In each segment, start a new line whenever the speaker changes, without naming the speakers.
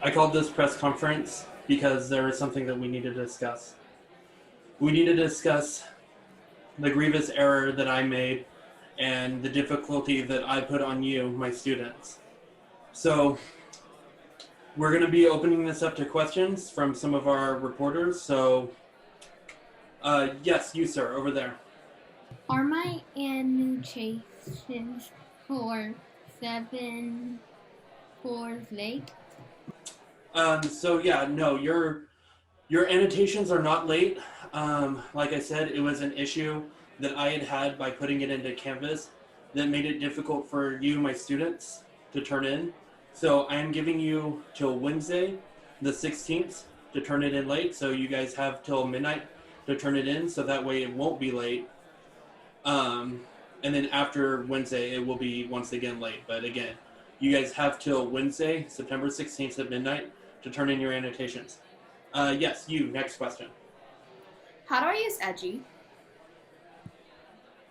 I called this press conference because there is something that we need to discuss. We need to discuss the grievous error that I made and the difficulty that I put on you, my students. So we're going to be opening this up to questions from some of our reporters. So yes, you sir, over there.
Are my annotations for 7 4 late?
So yeah, no, your annotations are not late. Like I said, it was an issue that I had by putting it into Canvas that made it difficult for you, my students, to turn in. So I am giving you till Wednesday, the 16th, to turn it in late. So you guys have till midnight to turn it in, so that way it won't be late. And then after Wednesday, it will be once again late. But again, you guys have till Wednesday, September 16th at midnight to turn in your annotations. Yes, you, next question.
How do I use Edgy?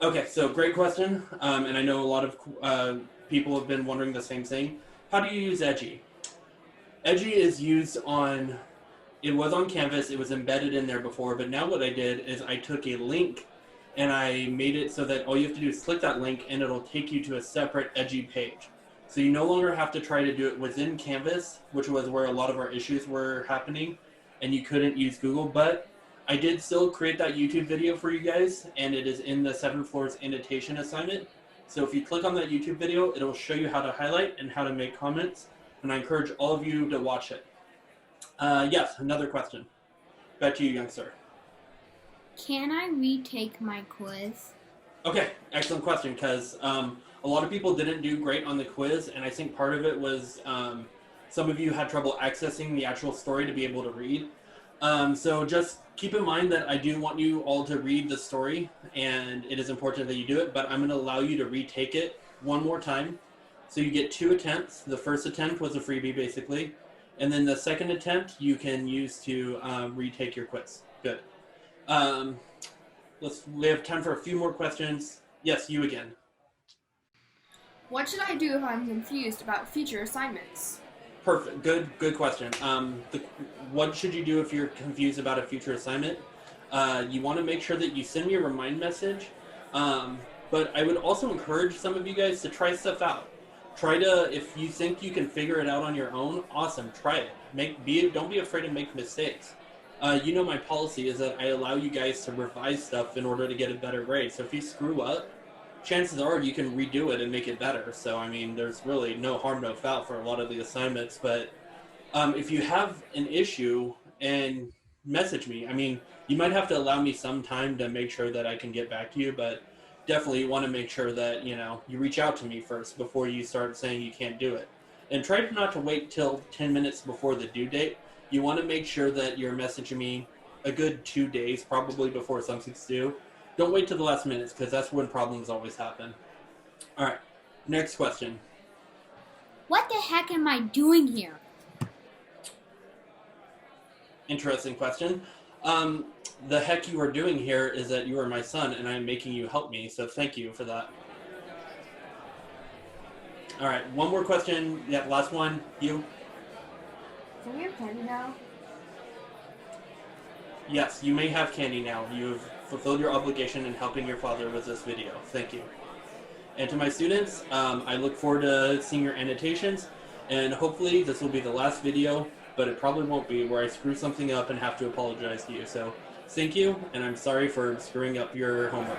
Okay, so great question. And I know a lot of people have been wondering the same thing. How do you use Edgy? Edgy is used on, it was on Canvas, it was embedded in there before, but now what I did is I took a link and I made it so that all you have to do is click that link and it'll take you to a separate Edgy page. So you no longer have to try to do it within Canvas, which was where a lot of our issues were happening, and you couldn't use Google, but I did still create that YouTube video for you guys, and it is in the 7 Floors annotation assignment. So if you click on that YouTube video, it'll show you how to highlight and how to make comments, and I encourage all of you to watch it. Yes, another question. Back to you, young sir.
Can I retake my quiz?
Okay, excellent question, because a lot of people didn't do great on the quiz, and I think part of it was some of you had trouble accessing the actual story to be able to read. So just keep in mind that I do want you all to read the story, and it is important that you do it, but I'm going to allow you to retake it one more time. So you get 2 attempts. The first attempt was a freebie, basically. And then the second attempt you can use to retake your quiz. Good. We have time for a few more questions. Yes, you again.
What should I do if I'm confused about future assignments?
Perfect. Good question. What should you do if you're confused about a future assignment? You want to make sure that you send me a remind message. But I would also encourage some of you guys to try stuff out. If you think you can figure it out on your own, awesome, try it. Don't be afraid to make mistakes. You know my policy is that I allow you guys to revise stuff in order to get a better grade. So if you screw up, chances are you can redo it and make it better. So, I mean, there's really no harm, no foul for a lot of the assignments. But if you have an issue, and message me. I mean, you might have to allow me some time to make sure that I can get back to you, but definitely you want to make sure that, you reach out to me first before you start saying you can't do it. And try not to wait till 10 minutes before the due date. You want to make sure that you're messaging me a good 2 days, probably before something's due. Don't wait till the last minutes, because that's when problems always happen. All right, next question.
What the heck am I doing here?
Interesting question. The heck you are doing here is that you are my son, and I'm making you help me, so thank you for that. All right, one more question. Yeah, last one. You?
Can we have candy now?
Yes, you may have candy now. You have fulfilled your obligation in helping your father with this video. Thank you. And to my students, I look forward to seeing your annotations, and hopefully this will be the last video, but it probably won't be, where I screw something up and have to apologize to you. So thank you, and I'm sorry for screwing up your homework.